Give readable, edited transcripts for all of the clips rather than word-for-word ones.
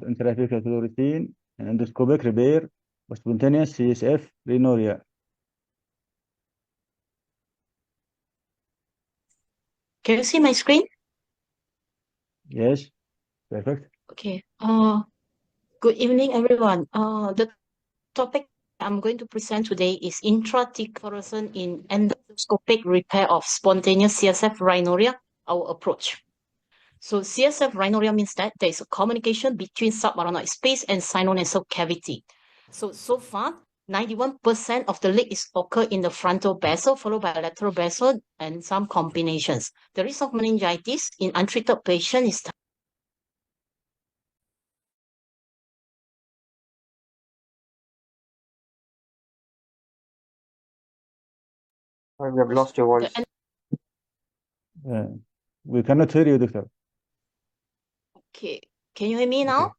intrathecal fluorescein and endoscopic repair of spontaneous CSF rhinorrhea. Can you see my screen? Yes, perfect. Okay. Good evening, everyone. The topic I'm going to present today is intrathecal fluorescein in endoscopic repair of spontaneous CSF rhinorrhea, our approach. So CSF rhinorrhea means that there is a communication between subarachnoid space and sinonasal cavity. So far, 91% of the leak is occur in the frontal basal, followed by lateral basal and some combinations. The risk of meningitis in untreated patient is We have lost your voice. We cannot hear you, doctor. Okay. Can you hear me now? Okay.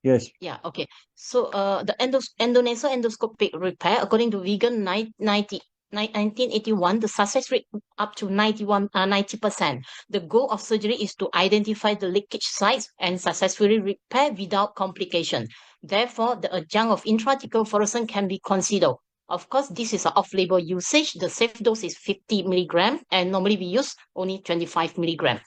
Yes. Yeah, okay. So the endonasal endoscopic repair, according to Vegan 1981, the success rate up to 90%. The goal of surgery is to identify the leakage sites and successfully repair without complication. Therefore, the adjunct of intrathecal fluorescein can be considered. Of course, this is an off-label usage. The safe dose is 50 milligram, and normally we use only 25 milligram.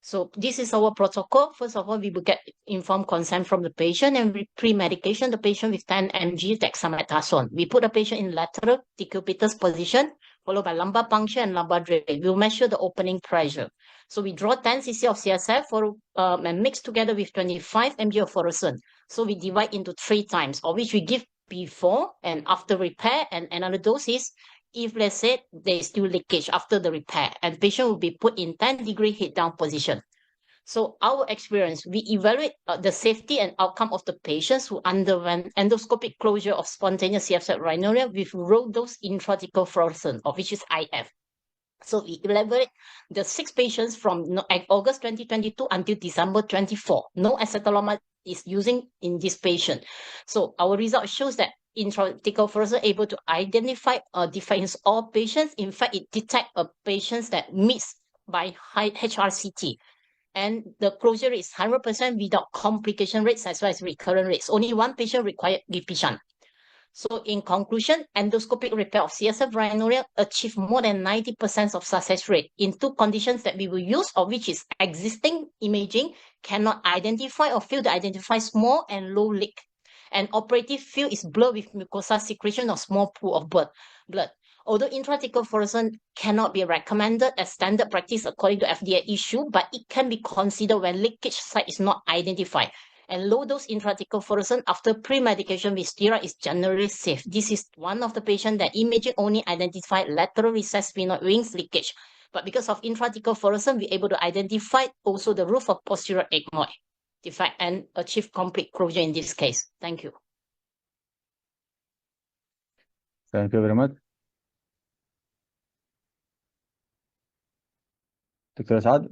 So this is our protocol. First of all, we will get informed consent from the patient and we pre-medication the patient with 10 mg dexamethasone. We put the patient in lateral decubitus position, followed by lumbar puncture and lumbar drain. We'll measure the opening pressure. So we draw 10 cc of CSF and mix together with 25 mg of fluorescein. So we divide into 3 times, of which we give before and after repair, and another dose is if, let's say, there is still leakage after the repair, and patient will be put in 10-degree head down position. So our experience, we evaluate the safety and outcome of the patients who underwent endoscopic closure of spontaneous CSF rhinorrhea with low dose intrathecal fluorescein, of which is IF. So we evaluate the 6 patients from August 2022 until December 24. No acetylomide is using in this patient. So our result shows that intrathecal fluorescein able to identify defects in all patients. In fact, it detects patients that miss by high HRCT. And the closure is 100% without complication rates as well as recurrent rates. Only 1 patient required Gipishan. So in conclusion, endoscopic repair of CSF rhinorrhea achieved more than 90% of success rate in 2 conditions that we will use, of which is existing imaging cannot identify or fail to identify small and low leak. And operative field is blurred with mucosa secretion or small pool of blood. Although intrathecal fluorescein cannot be recommended as standard practice according to FDA issue, but it can be considered when leakage site is not identified. And low-dose intrathecal fluorescein after pre-medication with steroid is generally safe. This is one of the patients that imaging only identified lateral recessed sphenoid wings leakage. But because of intrathecal fluorescein, we're able to identify also the roof of posterior ethmoid defect and achieve complete closure in this case. Thank you. Thank you very much. Dr. Asad.